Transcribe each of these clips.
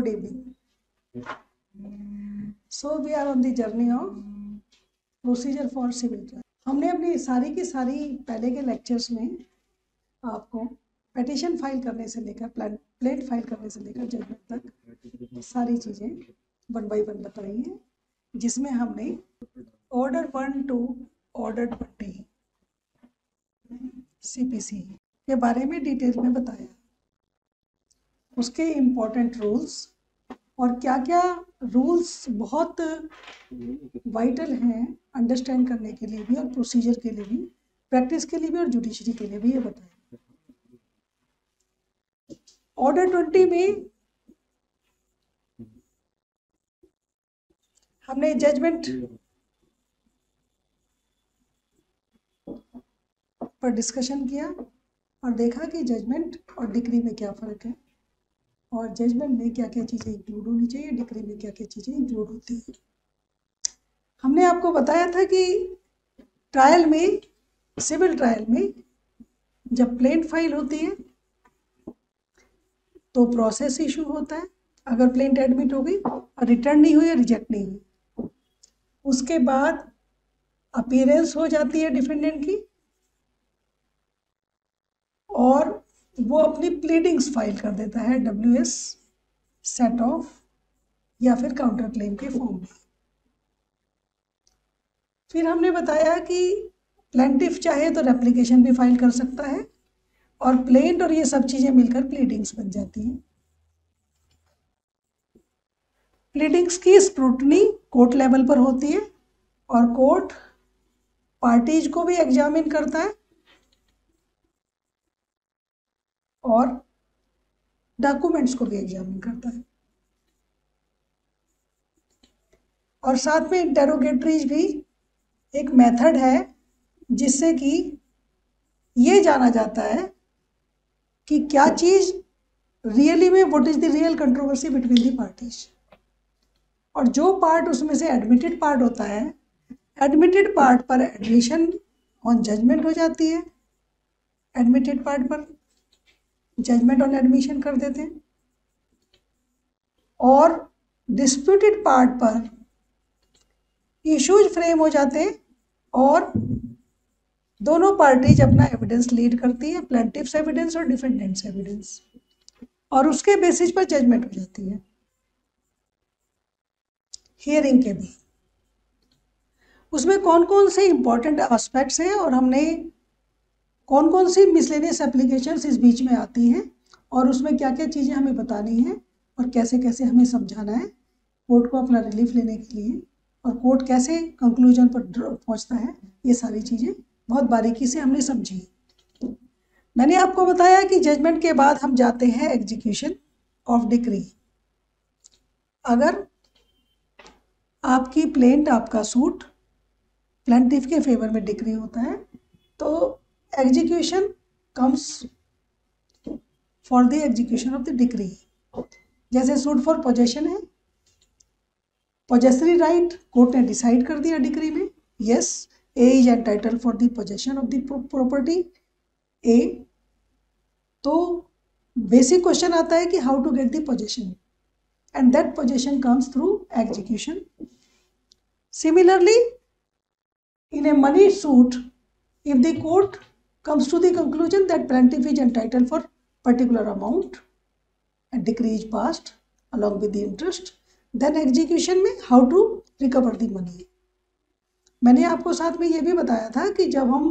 Good evening. So we are on the journey of procedure for civil trial. हमने अपनी सारी की सारी पहले के लेक्चर्स में आपको पेटिशन फाइल करने से लेकर प्लेट फाइल करने से लेकर जजमेंट तक सारी चीज़ें 1 by 1 बताई हैं, जिसमें हमने ऑर्डर 1 to ऑर्डर 20 CPC के बारे में डिटेल में बताया, उसके इम्पोर्टेंट रूल्स और क्या क्या रूल्स बहुत वाइटल हैं अंडरस्टैंड करने के लिए भी और प्रोसीजर के लिए भी, प्रैक्टिस के लिए भी और जुडिशरी के लिए भी, ये बताया। ऑर्डर 20 में हमने जजमेंट पर डिस्कशन किया और देखा कि जजमेंट और डिक्री में क्या फ़र्क है और जजमेंट में क्या क्या चीज़ें इंक्लूड होनी चाहिए, डिक्री में क्या क्या चीज़ें इंक्लूड होती हैं। हमने आपको बताया था कि ट्रायल में, सिविल ट्रायल में जब प्लेन फाइल होती है तो प्रोसेस इशू होता है। अगर प्लेंट एडमिट हो गई और रिटर्न नहीं हुई या रिजेक्ट नहीं हुई, उसके बाद अपीयरेंस हो जाती है डिफेंडेंट की और वो अपनी प्लीडिंग्स फाइल कर देता है WS सेट ऑफ या फिर काउंटर क्लेम के फॉर्म में। फिर हमने बताया कि प्लेंटिफ चाहे तो रेप्लिकेशन भी फाइल कर सकता है और प्लेंट और ये सब चीज़ें मिलकर प्लीडिंग्स बन जाती हैं। प्लीडिंग्स की स्क्रूटनी कोर्ट लेवल पर होती है और कोर्ट पार्टीज को भी एग्जामिन करता है और डॉक्यूमेंट्स को भी एग्जामिन करता है और साथ में इंटेरोगेटरीज भी एक मेथड है जिससे कि ये जाना जाता है कि क्या चीज़ रियली में, what is the real controversy between the parties. और जो पार्ट उसमें से एडमिटेड पार्ट होता है, एडमिटेड पार्ट पर एडमिशन ऑन जजमेंट हो जाती है, एडमिटेड पार्ट पर जजमेंट ऑन एडमिशन कर देते हैं और डिस्प्यूटेड पार्ट पर इश्यूज फ्रेम हो जाते हैं और दोनों पार्टीज अपना एविडेंस लीड करती है, प्लेंटिफ्स एविडेंस और डिफेंडेंट्स एविडेंस, और उसके बेसिस पर जजमेंट हो जाती है हियरिंग के भी। उसमें कौन कौन से इंपॉर्टेंट एस्पेक्ट्स हैं और हमने कौन कौन सी मिसलेनियस एप्लीकेशंस इस बीच में आती हैं और उसमें क्या क्या चीज़ें हमें बतानी हैं और कैसे कैसे हमें समझाना है कोर्ट को अपना रिलीफ लेने के लिए, और कोर्ट कैसे कंक्लूजन पर पहुंचता है, ये सारी चीज़ें बहुत बारीकी से हमने समझी। मैंने आपको बताया कि जजमेंट के बाद हम जाते हैं एग्जीक्यूशन ऑफ डिक्री। अगर आपकी प्लेंट, आपका सूट प्लेंटिफ के फेवर में डिक्री होता है तो execution comes for the execution of the decree. जैसे सूट फॉर पोजेशन है, पोजेसरी राइट कोर्ट ने डिसाइड कर दिया डिक्री में, yes A is entitle for the possession of the property A, तो बेसिक क्वेश्चन आता है कि how to get the possession, and that possession comes through execution. Similarly in a money suit, if the court comes to the conclusion that plaintiff is entitled for particular amount and decree is passed along with the interest, then execution में how to recover the money। मैंने आपको साथ में ये भी बताया था कि जब हम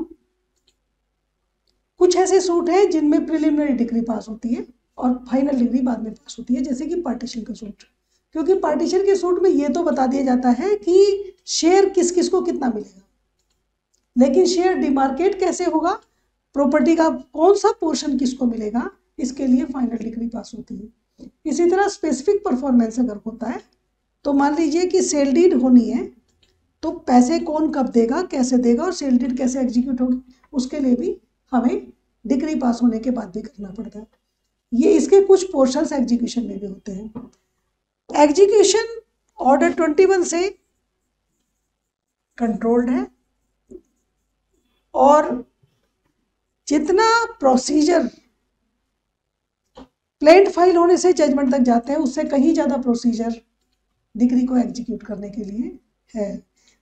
कुछ ऐसे सूट हैं जिनमें प्रिलिमिनरी डिक्री पास होती है और फाइनल डिग्री बाद में पास होती है, जैसे कि पार्टीशन का सूट, क्योंकि पार्टीशन के सूट में ये तो बता दिया जाता है कि शेयर किस किस को कितना मिलेगा, लेकिन शेयर डिमार्केट कैसे होगा, प्रॉपर्टी का कौन सा पोर्शन किसको मिलेगा, इसके लिए फाइनल डिग्री पास होती है। इसी तरह स्पेसिफिक परफॉर्मेंस अगर होता है तो मान लीजिए कि सेल डीड होनी है तो पैसे कौन कब देगा, कैसे देगा और सेल डीड कैसे एग्जीक्यूट होगी, उसके लिए भी हमें डिग्री पास होने के बाद भी करना पड़ता है। ये इसके कुछ पोर्शंस एग्जीक्यूशन में भी होते हैं। एग्जीक्यूशन ऑर्डर 21 से कंट्रोल्ड है और जितना प्रोसीजर प्लेंट फाइल होने से जजमेंट तक जाते हैं, उससे कहीं ज़्यादा प्रोसीजर डिग्री को एग्जीक्यूट करने के लिए है।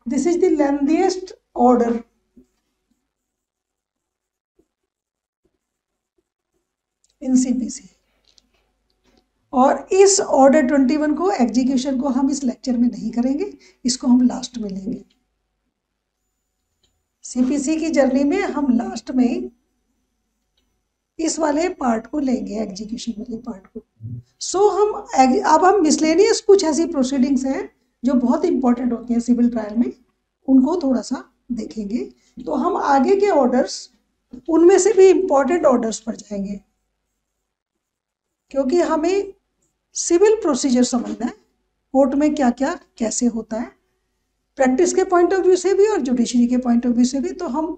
This is the lengthiest order in CPC. और इस ऑर्डर 21 को एग्जीक्यूशन को हम इस लेक्चर में नहीं करेंगे, इसको हम लास्ट में लेंगे। सीपीसी की जर्नी में हम लास्ट में इस वाले पार्ट को लेंगे, एग्जीक्यूशन वाले पार्ट को। अब हम मिसलेनियस कुछ ऐसी प्रोसीडिंग्स हैं जो बहुत इंपॉर्टेंट होती हैं सिविल ट्रायल में, उनको थोड़ा सा देखेंगे। तो हम आगे के ऑर्डर्स उनमें से भी इंपॉर्टेंट ऑर्डर्स पर जाएंगे, क्योंकि हमें सिविल प्रोसीजर समझना है, कोर्ट में क्या क्या कैसे होता है, प्रैक्टिस के पॉइंट ऑफ व्यू से भी और जुडिशरी के पॉइंट ऑफ व्यू से भी। तो हम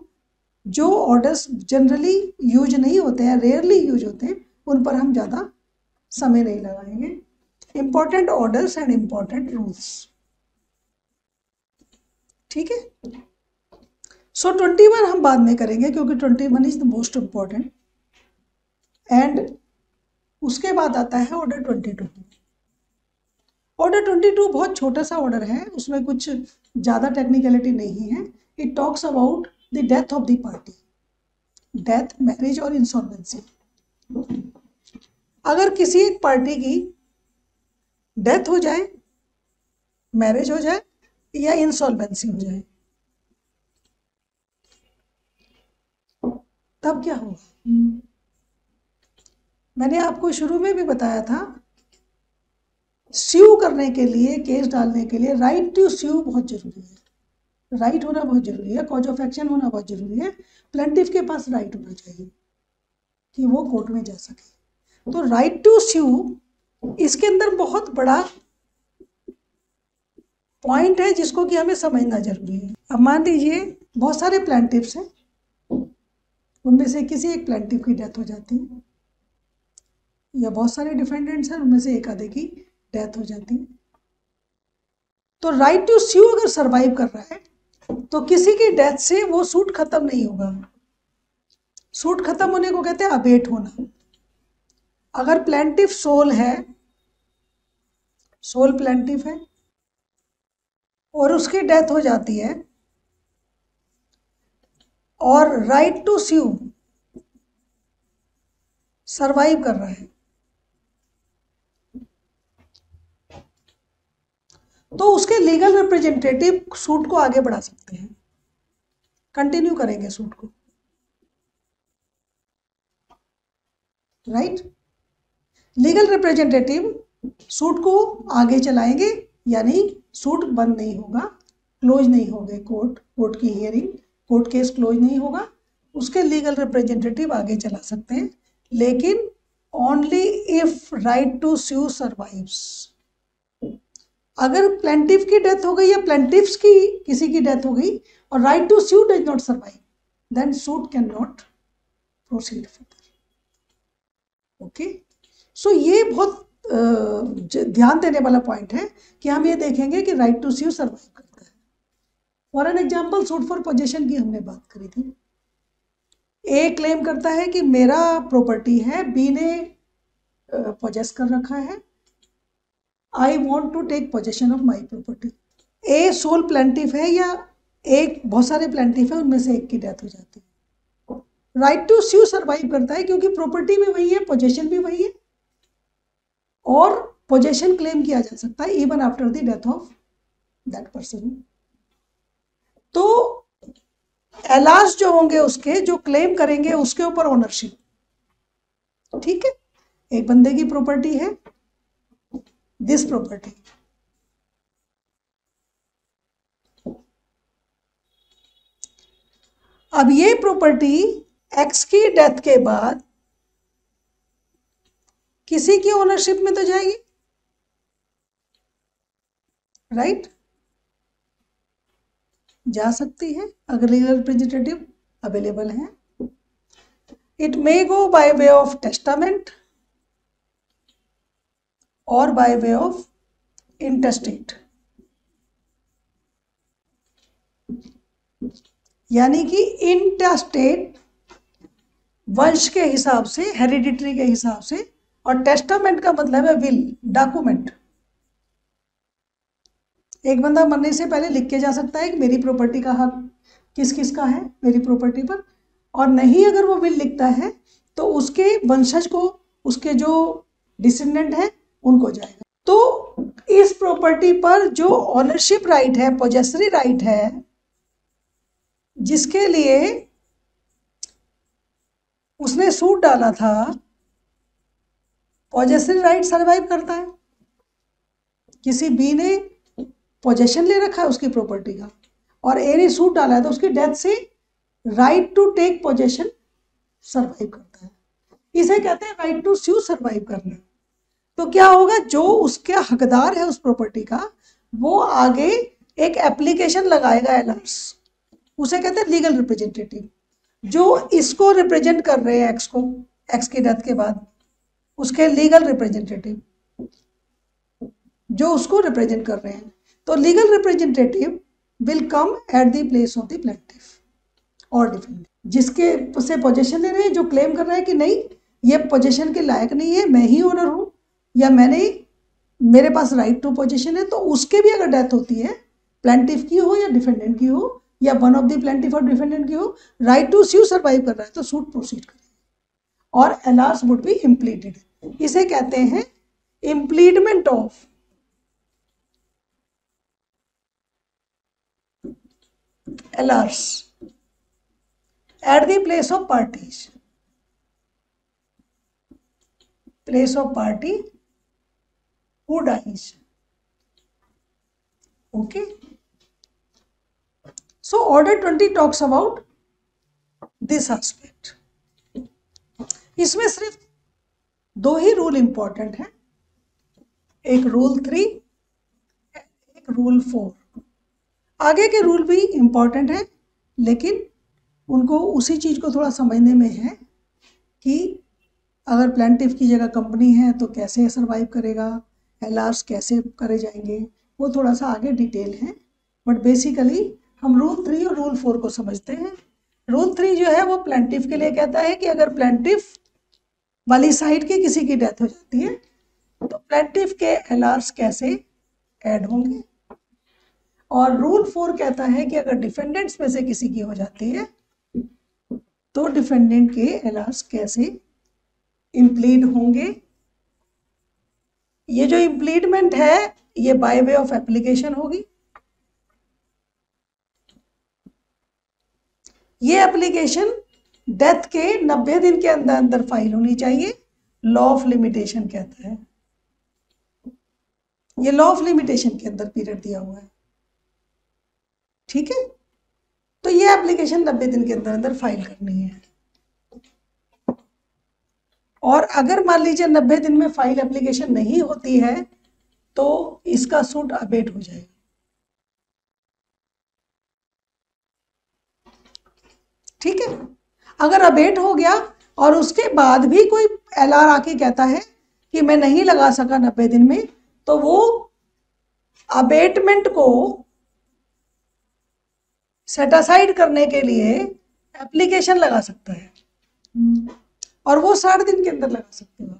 जो ऑर्डर्स जनरली यूज नहीं होते हैं, रेयरली यूज होते हैं, उन पर हम ज़्यादा समय नहीं लगाएंगे। Important orders and important rules, ठीक है। सो 21 हम बाद में करेंगे, क्योंकि 21 is the most important. And उसके बाद आता है ऑर्डर 22। ऑर्डर 22 बहुत छोटा सा ऑर्डर है, उसमें कुछ ज़्यादा टेक्निकलिटी नहीं है। It talks about the death of the party, death, marriage और इंसॉल्वेंसी। अगर किसी एक पार्टी की डेथ हो जाए, मैरिज हो जाए या इंसॉल्वेंसी हो जाए, तब क्या होगा? मैंने आपको शुरू में भी बताया था, स्यू करने के लिए, केस डालने के लिए राइट टू स्यू बहुत जरूरी है। राइट होना बहुत जरूरी है, कॉज ऑफ एक्शन होना बहुत जरूरी है। प्लेंटिफ के पास राइट होना चाहिए कि वो कोर्ट में जा सके। तो राइट टू स्यू, इसके अंदर बहुत बड़ा पॉइंट है जिसको कि हमें समझना जरूरी है। अब मान लीजिए बहुत सारे प्लेंटिफ्स हैं, उनमें से किसी एक प्लेंटिफ की डेथ हो जाती है, या बहुत सारे डिफेंडेंट्स हैं, उनमें से एक आधे की डेथ हो जाती है। तो राइट टू स्यू अगर सरवाइव कर रहा है तो किसी की डेथ से वो सूट खत्म नहीं होगा। सूट खत्म होने को कहते हैं अबेट होना। अगर प्लेंटिफ सोल है, सोल प्लेंटिफ है और उसकी डेथ हो जाती है और राइट टू स्यू सरवाइव कर रहा है, तो उसके लीगल रिप्रेजेंटेटिव सूट को आगे बढ़ा सकते हैं, कंटिन्यू करेंगे सूट को, राइट। लीगल रिप्रेजेंटेटिव सूट को आगे चलाएंगे, यानी सूट बंद नहीं होगा, क्लोज नहीं होगा, कोर्ट की हियरिंग, कोर्ट केस क्लोज नहीं होगा, उसके लीगल रिप्रेजेंटेटिव आगे चला सकते हैं, लेकिन only if right to sue survives. अगर प्लेंटिफ की डेथ हो गई या प्लेंटिफ्स की किसी की डेथ हो गई और right to sue does not survive, then suit can not proceed further. Okay, so ये बहुत ध्यान देने वाला पॉइंट है कि हम ये देखेंगे कि राइट टू स्यू सर्वाइव करता है। For an example, suit for possession की हमने बात करी थी। ए क्लेम करता है कि मेरा प्रॉपर्टी है, बी ने पोजेस कर रखा है, I want to take possession of my property. A sole plaintiff है या एक बहुत सारे प्लेंटिफ है, उनमें से एक की डेथ हो जाती है। राइट टू स्यू सर्वाइव करता है क्योंकि प्रॉपर्टी भी वही है, पोजेशन भी वही है, और पोजेशन क्लेम किया जा सकता है even after the death of that person. तो एलास जो होंगे उसके, जो क्लेम करेंगे उसके ऊपर ओनरशिप, ठीक है। एक बंदे की प्रॉपर्टी है, दिस प्रॉपर्टी, अब ये प्रॉपर्टी एक्स की डेथ के बाद किसी की ओनरशिप में तो जाएगी, राइट, जा सकती है अगर लीगल रिप्रेजेंटेटिव अवेलेबल है। It may go by way of testament और बाय वे ऑफ इंटेस्टेट, यानी कि इंटेस्टेट वंश के हिसाब से, हेरिडिटरी के हिसाब से और टेस्टामेंट का मतलब है विल, डॉक्यूमेंट। एक बंदा मरने से पहले लिख के जा सकता है कि मेरी प्रॉपर्टी का हक किस किस का है मेरी प्रॉपर्टी पर, और नहीं अगर वो विल लिखता है तो उसके वंशज को, उसके जो डिसेंडेंट है उनको जाएगा। तो इस प्रॉपर्टी पर जो ऑनरशिप राइट है, पोजेसरी राइट है, जिसके लिए उसने सूट डाला था, पोजेसरी राइट सरवाइव करता है। किसी बी ने पोजेशन ले रखा है उसकी प्रॉपर्टी का और ए ने सूट डाला है, तो उसकी डेथ से right to take possession survive करता है। इसे कहते हैं राइट टू स्यू सरवाइव करना। तो क्या होगा, जो उसके हकदार है उस प्रॉपर्टी का, वो आगे एक एप्लीकेशन लगाएगा एलआरस, उसे कहते हैं लीगल रिप्रेजेंटेटिव, जो इसको रिप्रेजेंट कर रहे हैं एक्स को, एक्स की डेथ के बाद उसके लीगल रिप्रेजेंटेटिव जो उसको रिप्रेजेंट कर रहे हैं। तो legal representative will come at the place of the plaintiff और डिफेंडेंट, जिसके से पोजीशन ले रहे हैं, जो क्लेम कर रहा है कि नहीं ये पोजीशन के लायक नहीं है, मैं ही ओनर हूं या मैंने, मेरे पास राइट टू पोजीशन है, तो उसके भी अगर डेथ होती है, प्लेंटिफ की हो या डिफेंडेंट की हो या वन ऑफ द प्लेंटिफ और डिफेंडेंट की हो, राइट टू स्यू सर्वाइव कर रहा है तो सूट प्रोसीड करेगा और एलार्स वुड बी इम्प्लीटेड। इसे कहते हैं इम्प्लीडमेंट of एलार्स at the place of parties, place of party who dies. Okay, so order 20 talks about this aspect. इसमें सिर्फ दो ही रूल इंपॉर्टेंट है, एक रूल 3, एक रूल 4। आगे के रूल भी इंपॉर्टेंट है, लेकिन उनको उसी चीज को थोड़ा समझने में है कि अगर प्लेंटिफ की जगह कंपनी है तो कैसे सर्वाइव करेगा, एलआर्स कैसे करे जाएंगे, वो थोड़ा सा आगे डिटेल है। बट बेसिकली हम रूल 3 और रूल 4 को समझते हैं। रूल 3 जो है वो प्लेंटिफ के लिए कहता है कि अगर प्लेंटिफ वाली साइड की किसी की डेथ हो जाती है तो प्लेंटिफ के एलआर्स कैसे ऐड होंगे, और रूल 4 कहता है कि अगर डिफेंडेंट्स में से किसी की हो जाती है तो डिफेंडेंट के एलआर्स कैसे इम्प्लीड होंगे। ये जो इम्प्लीडमेंट है ये बाय वे ऑफ एप्लीकेशन होगी। ये एप्लीकेशन डेथ के 90 दिन के अंदर अंदर फाइल होनी चाहिए, लॉ ऑफ लिमिटेशन कहता है। ये लॉ ऑफ लिमिटेशन के अंदर पीरियड दिया हुआ है, ठीक है। तो ये एप्लीकेशन 90 दिन के अंदर अंदर फाइल करनी है, और अगर मान लीजिए 90 दिन में फाइल एप्लीकेशन नहीं होती है तो इसका सूट अबेट हो जाएगा, ठीक है। अगर अबेट हो गया और उसके बाद भी कोई एलआर आके कहता है कि मैं नहीं लगा सका 90 दिन में, तो वो अबेटमेंट को सेटासाइड करने के लिए एप्लीकेशन लगा सकता है, और वो 60 दिन के अंदर लगा सकते हो।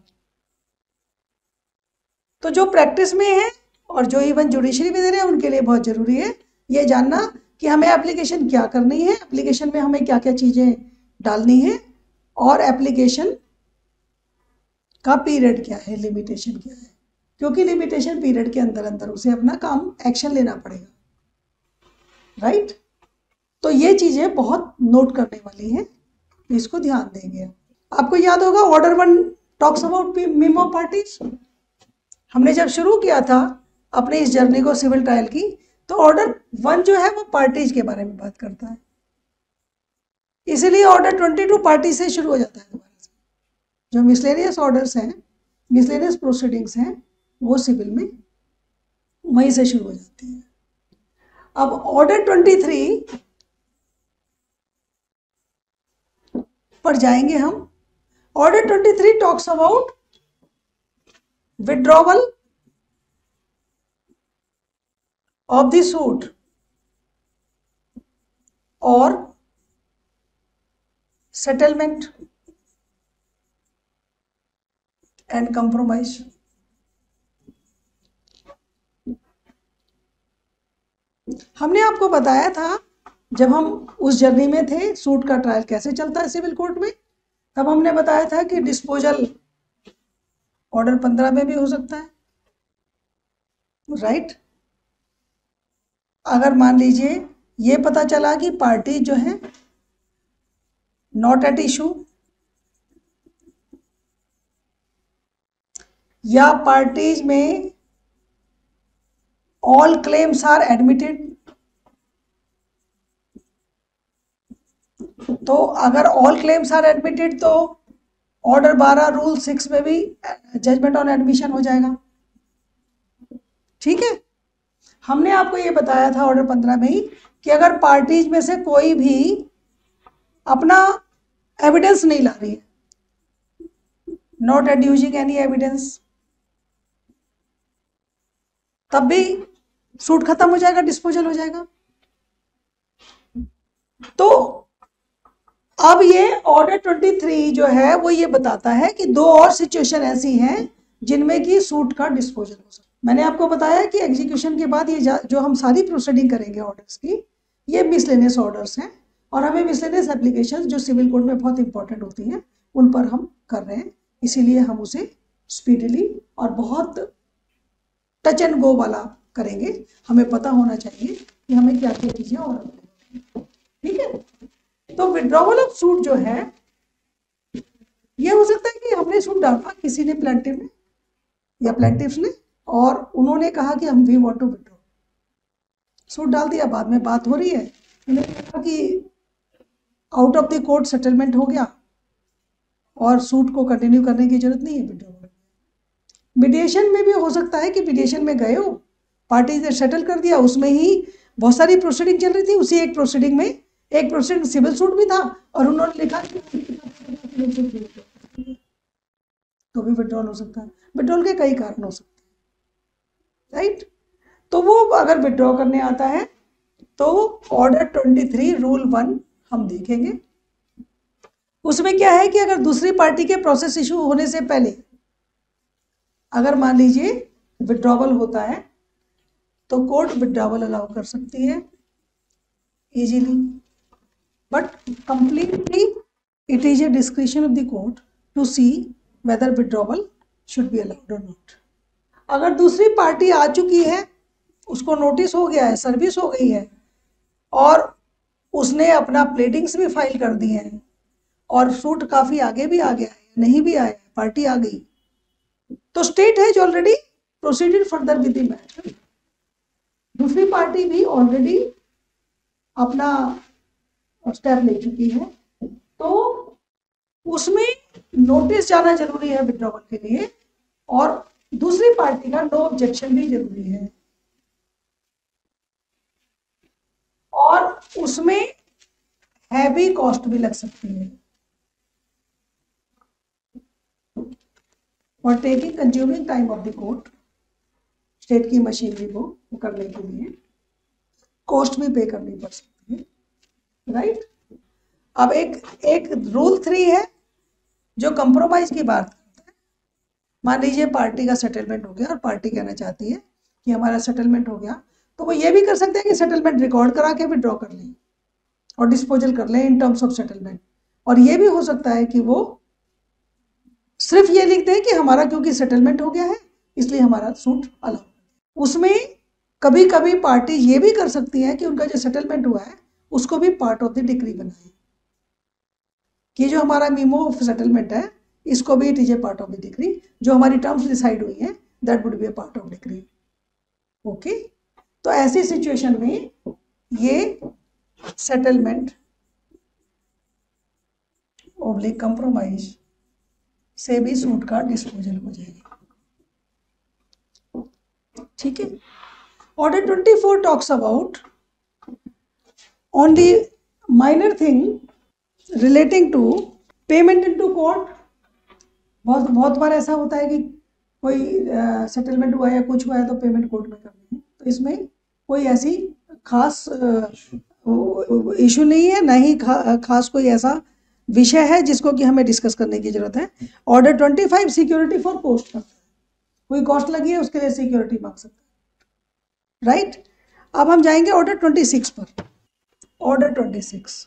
तो जो प्रैक्टिस में है और जो इवन जुडिशरी में दे रहे हैं उनके लिए बहुत जरूरी है ये जानना कि हमें एप्लीकेशन क्या करनी है, एप्लीकेशन में हमें क्या क्या चीजें डालनी है, और एप्लीकेशन का पीरियड क्या है, लिमिटेशन क्या है, क्योंकि लिमिटेशन पीरियड के अंदर अंदर उसे अपना काम एक्शन लेना पड़ेगा, राइट। तो ये चीजें बहुत नोट करने वाली हैं, इसको ध्यान देंगे। आपको याद होगा order 1 talks about meme of parties. हमने जब शुरू किया था अपने इस जर्नी को सिविल ट्रायल की, तो ऑर्डर 1 जो है वो पार्टीज के बारे में बात करता है, इसीलिए ऑर्डर 22 पार्टी से शुरू हो जाता है दोबारा से। जो मिसलेनियस ऑर्डर्स हैं, मिसलेनियस प्रोसीडिंग्स हैं, वो सिविल में वहीं से शुरू हो जाती है। अब ऑर्डर 23 पर जाएंगे हम। Order 23 talks about withdrawal of the suit और सेटलमेंट एंड कंप्रोमाइज। हमने आपको बताया था जब हम उस जर्नी में थे सूट का ट्रायल कैसे चलता है सिविल कोर्ट में, तब हमने बताया था कि डिस्पोजल ऑर्डर 15 में भी हो सकता है, राइट। अगर मान लीजिए ये पता चला कि पार्टी जो है नॉट एट इशू, या पार्टीज में ऑल क्लेम्स आर एडमिटेड, तो अगर ऑल क्लेम्स आर एडमिटेड तो ऑर्डर 12 रूल 6 में भी जजमेंट ऑन एडमिशन हो जाएगा, ठीक है। हमने आपको ये बताया था ऑर्डर 15 में ही कि अगर पार्टीज में से कोई भी अपना एविडेंस नहीं ला रही है, नॉट एड्यूसिंग एनी एविडेंस, तब भी सूट खत्म हो जाएगा, डिस्पोजल हो जाएगा। तो अब ये ऑर्डर 23 जो है वो ये बताता है कि दो और सिचुएशन ऐसी हैं जिनमें कि सूट का डिस्पोजल हो सकता है। मैंने आपको बताया कि एग्जीक्यूशन के बाद ये जो हम सारी प्रोसीडिंग करेंगे ऑर्डर्स की, ये मिसलेनियस ऑर्डर्स हैं, और हमें मिसलेनियस एप्लीकेशंस जो सिविल कोड में बहुत इंपॉर्टेंट होती हैं उन पर हम कर रहे हैं, इसीलिए हम उसे स्पीडली और बहुत टच एंड गो वाला करेंगे। हमें पता होना चाहिए कि हमें क्या क्या चीजें और, ठीक है। तो विड्रॉवल ऑफ सूट जो है ये हो सकता है कि हमने सूट डाला किसी ने, प्लेंटिफ ने या प्लेंटिफ्स ने, और उन्होंने कहा कि हम we want to withdraw, suit डाल दिया, बाद में बात हो रही है, उन्होंने कहा कि out of the court settlement हो गया और सूट को कंटिन्यू करने की जरूरत नहीं है, विड्रॉवल। मीडिएशन में भी हो सकता है कि मीडिएशन में गए हो, पार्टी ने सेटल कर दिया, उसमें ही बहुत सारी प्रोसीडिंग चल रही थी, उसी एक प्रोसीडिंग में एक प्रोसीडिंग सिविल सूट भी था और उन्होंने लिखा तो भी विड्रॉल हो सकता है। विड्रॉल के कई कारण हो सकते हैं, राइट। तो वो अगर विड्रॉ करने आता है तो ऑर्डर 23 रूल 1 हम देखेंगे। उसमें क्या है कि अगर दूसरी पार्टी के प्रोसेस इशू होने से पहले अगर मान लीजिए विड्रॉवल होता है तो कोर्ट विड्रॉवल अलाउ कर सकती है easily, but completely it is a discretion of the court to see whether withdrawal should be allowed or not. अगर दूसरी पार्टी आ चुकी है, उसको नोटिस हो गया है, सर्विस हो गई है और उसने अपना प्लेडिंग्स भी फाइल कर दिए हैं और सूट काफी आगे भी आ गया है, नहीं भी आया, पार्टी आ गई, तो state has already proceeded further with the matter. दूसरी पार्टी भी ऑलरेडी अपना स्टेप ले चुकी है, तो उसमें नोटिस जाना जरूरी है विड्रॉवल के लिए, और दूसरी पार्टी का नो ऑब्जेक्शन भी जरूरी है, और उसमें हैवी कॉस्ट भी लग सकती है, और taking consuming time of the court, state की मशीनरी को करने के लिए कॉस्ट भी पे करनी पड़ सकती है, राइट। अब एक रूल 3 है जो कंप्रोमाइज की बात करता है। मान लीजिए पार्टी का सेटलमेंट हो गया और पार्टी कहना चाहती है कि हमारा सेटलमेंट हो गया, तो वो ये भी कर सकते हैं कि सेटलमेंट रिकॉर्ड करा के विड्रॉ कर लें और डिस्पोजल कर लें इन टर्म्स ऑफ सेटलमेंट, और ये भी हो सकता है कि वो सिर्फ ये लिख दें कि हमारा क्योंकि सेटलमेंट हो गया है इसलिए हमारा सूट अलाउ। उसमें कभी कभी पार्टी ये भी कर सकती है कि उनका जो सेटलमेंट हुआ है उसको भी पार्ट ऑफ द डिक्री बनाए, कि जो हमारा मीमो ऑफ सेटलमेंट है इसको भी it is a part of the decree, जो हमारी टर्म्स डिसाइड हुई है that would be A part of decree, okay. तो ऐसी सिचुएशन में ये सेटलमेंट ऑब्लिक कंप्रोमाइज से भी सूट का डिस्पोजल हो जाएगा, ठीक है। Order 24 talks about only minor thing relating to payment into court। बहुत बार ऐसा होता है कि कोई सेटलमेंट हुआ या कुछ हुआ है तो पेमेंट कोर्ट में करनी है, तो इसमें कोई ऐसी खास इशू नहीं है, ना ही खास कोई ऐसा विषय है जिसको कि हमें डिस्कस करने की जरूरत है। ऑर्डर 25 सिक्योरिटी फॉर पोस्ट का, कोई कॉस्ट लगी है उसके लिए सिक्योरिटी मांग सकता है, राइट। अब हम जाएंगे ऑर्डर 26 पर। ऑर्डर 26,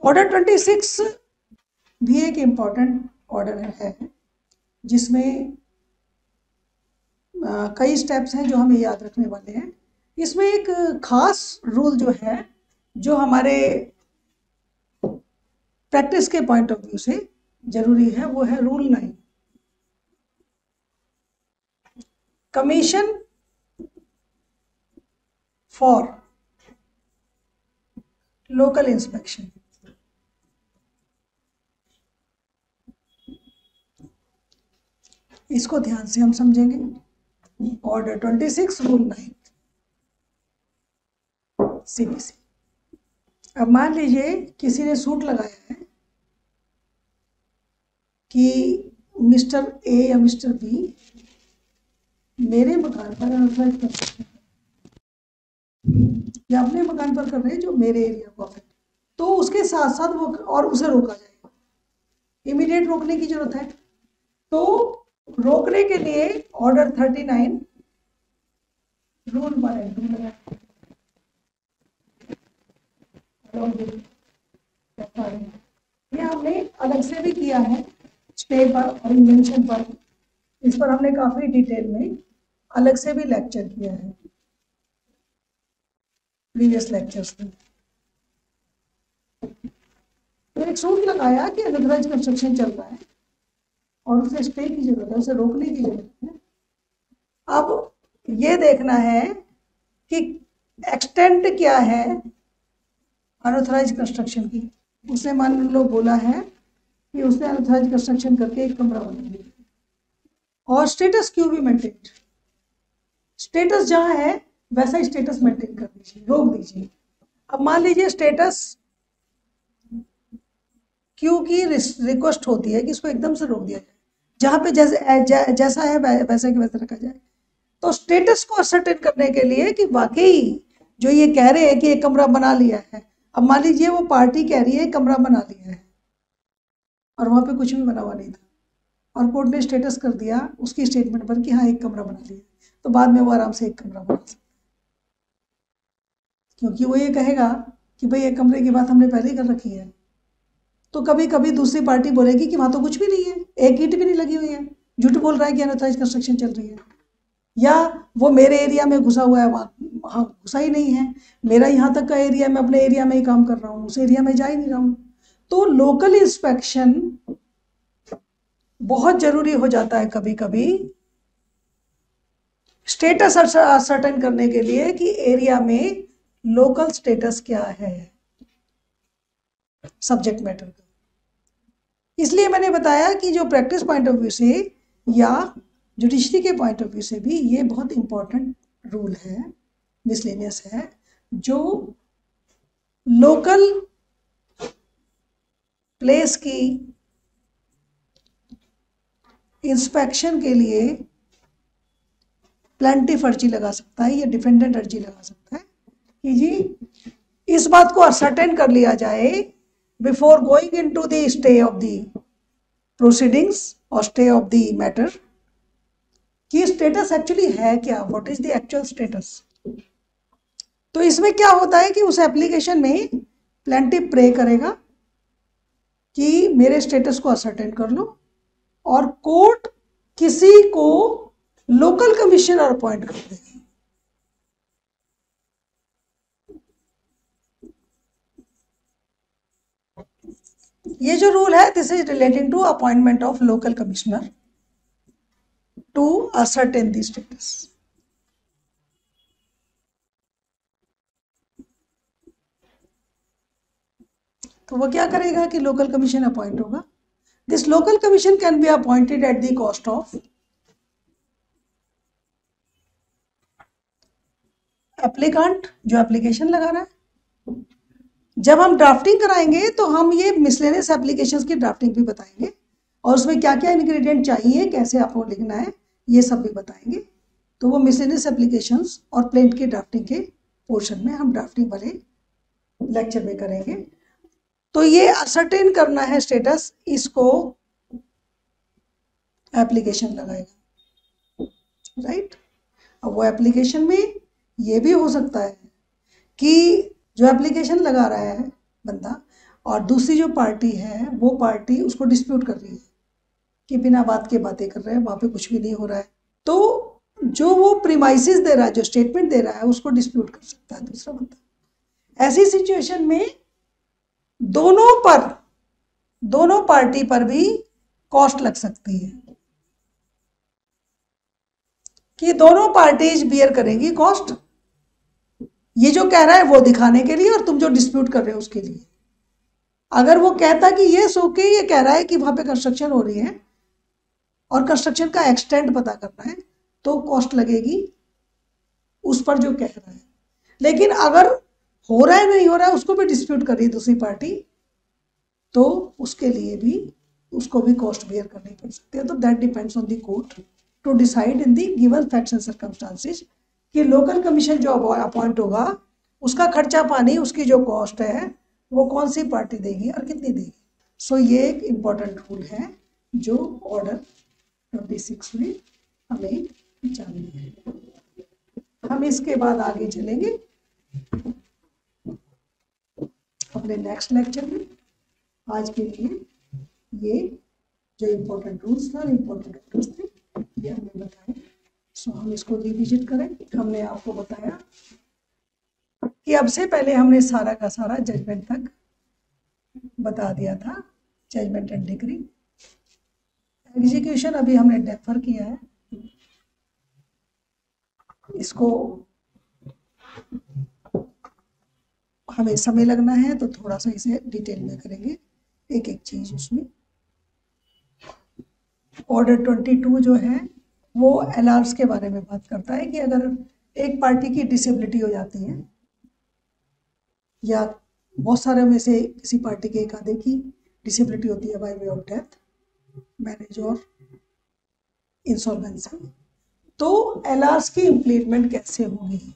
ऑर्डर 26 भी एक इम्पॉर्टेंट ऑर्डर है जिसमें कई स्टेप्स हैं जो हमें याद रखने वाले हैं। इसमें एक खास रूल जो है, जो हमारे प्रैक्टिस के पॉइंट ऑफ व्यू से जरूरी है, वो है rule 9। Commission for local inspection. इसको ध्यान से हम समझेंगे। Order 26 rule 9 CBC. अब मान लीजिए किसी ने सूट लगाया है कि मिस्टर ए या मिस्टर बी मेरे मकान पर अनऑथराइज्ड कंस्ट्रक्शन या अपने मकान पर कर रहे हैं जो मेरे एरिया को अफेक्ट, तो उसके साथ साथ वो और उसे रोका जाएगा। इमीडिएट रोकने की जरूरत है। तो रोकने के लिए ऑर्डर 39 रूल 1 एंड 2 लगाए। ये हमने अलग से भी किया है, स्टे पर और इन्वेंशन पर। इस पर हमने काफी डिटेल में अलग से भी लेक्चर किया है प्रीवियस लेक्चर्स में। तो एक सूट लगाया कि अनऑथराइज्ड कंस्ट्रक्शन चल रहा है और उसे स्टे की जरूरत है, उसे रोकने की जरूरत है। अब ये देखना है कि एक्सटेंट क्या है अनऑथराइज्ड कंस्ट्रक्शन की। उसने मान लो बोला है कि उसने अनऑथराइज्ड कंस्ट्रक्शन करके एक कमरा बना दिया और स्टेटस क्यू भी मेंटेन। स्टेटस जहां है वैसा ही स्टेटस मेंटेन कर दीजिए, रोक दीजिए। अब मान लीजिए स्टेटस क्यू की रिक्वेस्ट होती है कि इसको एकदम से रोक दिया जाए, जहां पे जैसा है वैसा के वैसा रखा जाए। तो स्टेटस को असर्टेन करने के लिए कि वाकई जो ये कह रहे हैं कि एक कमरा बना लिया है, अब मान लीजिए वो पार्टी कह रही है कमरा बना लिया है और वहां पे कुछ भी बना हुआ नहीं था और कोर्ट ने स्टेटस कर दिया उसकी स्टेटमेंट पर कि हाँ एक कमरा बना लिया, तो बाद में वो आराम से एक कमरा बना सकता है, क्योंकि वो ये कहेगा कि भाई एक कमरे की बात हमने पहले ही कर रखी है। तो कभी कभी दूसरी पार्टी बोलेगी कि वहां तो कुछ भी नहीं है, एक ईंट भी नहीं लगी हुई है, झूठ बोल रहा है कि अनऑथराइज्ड कंस्ट्रक्शन चल रही है, या वो मेरे एरिया में घुसा हुआ है, वहाँ घुसा ही नहीं है, मेरा यहाँ तक का एरिया, मैं अपने एरिया में ही काम कर रहा हूँ, उस एरिया में जा ही नहीं रहा हूँ। तो लोकल इंस्पेक्शन बहुत जरूरी हो जाता है कभी कभी स्टेटस सर्टेन करने के लिए कि एरिया में लोकल स्टेटस क्या है सब्जेक्ट मैटर का। इसलिए मैंने बताया कि जो प्रैक्टिस पॉइंट ऑफ व्यू से या जुडिशरी के पॉइंट ऑफ व्यू से भी ये बहुत इंपॉर्टेंट रूल है, मिसलेनियस है, जो लोकल प्लेस की इंस्पेक्शन के लिए प्लेंटिफ अर्जी लगा सकता है या डिफेंडेंट अर्जी लगा सकता है कि जी इस बात को असर्टेन कर लिया जाए before going into the stay of the proceedings और स्टे ऑफ द मैटर कि स्टेटस एक्चुअली है क्या, what is the actual status. तो इसमें क्या होता है कि उस एप्लीकेशन में प्लेंटिफ प्रे करेगा कि मेरे स्टेटस को असर्टेन कर लो, और कोर्ट किसी को लोकल कमिश्नर अपॉइंट कर देगी। ये जो रूल है this is relating to appointment of local commissioner to ascertain the status. तो वो क्या करेगा कि लोकल कमीशन अपॉइंट होगा। This local commission can be appointed at the cost of applicant जो एप्लीकेशन लगा रहा है। जब हम ड्राफ्टिंग कराएंगे तो हम ये मिसलेनियस एप्लीकेशंस की ड्राफ्टिंग भी बताएंगे और उसमें क्या क्या इंग्रेडिएंट चाहिए, कैसे आपको लिखना है, ये सब भी बताएंगे। तो वो मिसलेनियस एप्लीकेशंस और प्लेंट की ड्राफ्टिंग के पोर्शन में हम ड्राफ्टिंग वाले लेक्चर में करेंगे। तो ये असर्टेन करना है स्टेटस, इसको एप्लीकेशन लगाएगा, राइट। अब वो एप्लीकेशन में ये भी हो सकता है कि जो एप्लीकेशन लगा रहा है बंदा और दूसरी जो पार्टी है वो पार्टी उसको डिस्प्यूट कर रही है कि बिना बात के बातें कर रहे हैं, वहाँ पे कुछ भी नहीं हो रहा है। तो जो वो प्रीमाइसिस दे रहा है, जो स्टेटमेंट दे रहा है, उसको डिस्प्यूट कर सकता है दूसरा बंदा। ऐसी सिचुएशन में दोनों पार्टी पर भी कॉस्ट लग सकती है कि दोनों पार्टीज बियर करेंगी कॉस्ट, ये जो कह रहा है वो दिखाने के लिए और तुम जो डिस्प्यूट कर रहे हो उसके लिए। अगर वो कहता कि ये सो के ये कह रहा है कि वहां पे कंस्ट्रक्शन हो रही है और कंस्ट्रक्शन का एक्सटेंट पता करना है, तो कॉस्ट लगेगी उस पर जो कह रहा है। लेकिन अगर हो रहा है नहीं हो रहा है उसको भी डिस्प्यूट कर रही है दूसरी पार्टी, तो उसके लिए भी उसको भी कॉस्ट बियर करनी पड़ सकती है। तो that depends on the court to decide in the given facts and circumstances कि लोकल कमीशन जो अपॉइंट होगा उसका खर्चा पानी, उसकी जो कॉस्ट है वो कौन सी पार्टी देगी और कितनी देगी। सो ये एक इम्पॉर्टेंट रूल है जो ऑर्डर 26 में हमें जानना है। हम इसके बाद आगे चलेंगे अपने नेक्स्ट लेक्चर में। आज के लिए ये जो इम्पोर्टेंट रूल्स थे और इम्पोर्टेंट ऑर्डर्स थे ये हमने बताए। सो हम इसको रिविजिट करें। हमने आपको बताया कि अब से पहले हमने सारा का सारा जजमेंट तक बता दिया था, जजमेंट एंड डिक्री। एग्जीक्यूशन अभी हमने डेफर किया है, इसको हमें समय लगना है तो थोड़ा सा इसे डिटेल में करेंगे एक एक चीज उसमें। ऑर्डर 22 जो है वो एलआर्स के बारे में बात करता है कि अगर एक पार्टी की डिसेबिलिटी हो जाती है या बहुत सारे में से किसी पार्टी के एक आधे की डिसेबिलिटी होती है by way of death, marriage और इंसॉल्वेंसी, तो एलआर्स की इम्प्लीटमेंट कैसे होगी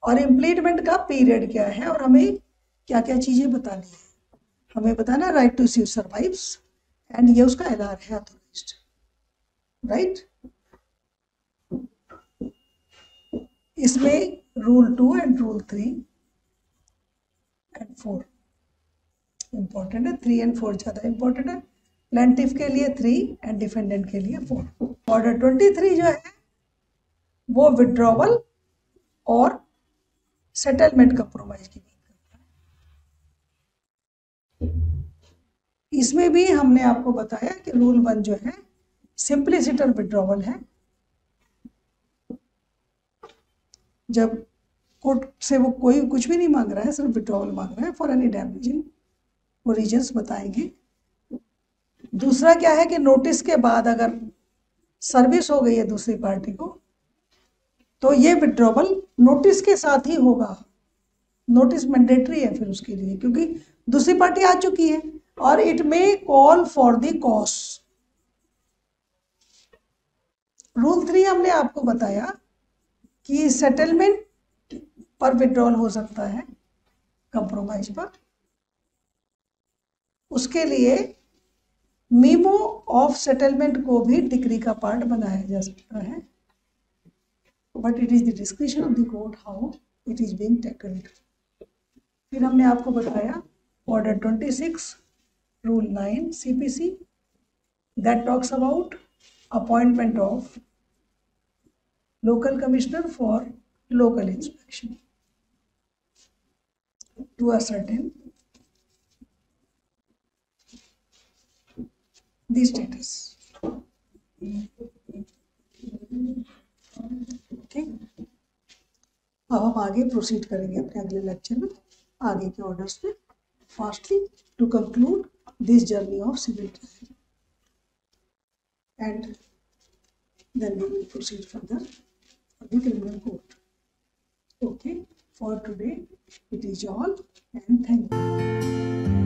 और इम्प्लीटमेंट का पीरियड क्या है और हमें क्या क्या चीजें बतानी है। हमें बताना right to sue survives and ये उसका एलआर है ऑथोराइज्ड, राइट। इसमें rule 2 and rule 3 and 4 important है। 3 एंड 4 ज्यादा इंपॉर्टेंट है। प्लेंटिफ के लिए 3 एंड डिफेंडेंट के लिए 4। ऑर्डर 23 जो है वो विड्रॉवल और सेटलमेंट कंप्रोमाइज की बात करता है। इसमें भी हमने आपको बताया कि रूल 1 जो है सिंप्लिसिटर विड्रॉवल है। जब कोर्ट से वो कोई कुछ भी नहीं मांग रहा है, सिर्फ विड्रॉवल मांग रहा है फॉर एनी डैमेजिंग, वो रीजंस बताएंगे। दूसरा क्या है कि नोटिस के बाद अगर सर्विस हो गई है दूसरी पार्टी को तो ये विड्रॉवल नोटिस के साथ ही होगा। नोटिस मैंडेटरी है फिर उसके लिए क्योंकि दूसरी पार्टी आ चुकी है और it may call for the cost. Rule 3 हमने आपको बताया कि सेटलमेंट पर विड्रॉल हो सकता है कंप्रोमाइज पर, उसके लिए मीमो ऑफ सेटलमेंट को भी डिक्री का पार्ट बनाया जा सकता है, but it is the description of the court how it is being tackled. फिर हमने आपको बताया order 26 rule 9 CPC that talks about appointment of local commissioner for local inspection to ascertain the status. Okay, अब हम आगे proceed करेंगे अपने अगले लेक्चर में आगे के ऑर्डर्स में fastly to conclude this journey of civil trial and then we will proceed further for the criminal court. Okay, for today it is all and thank you.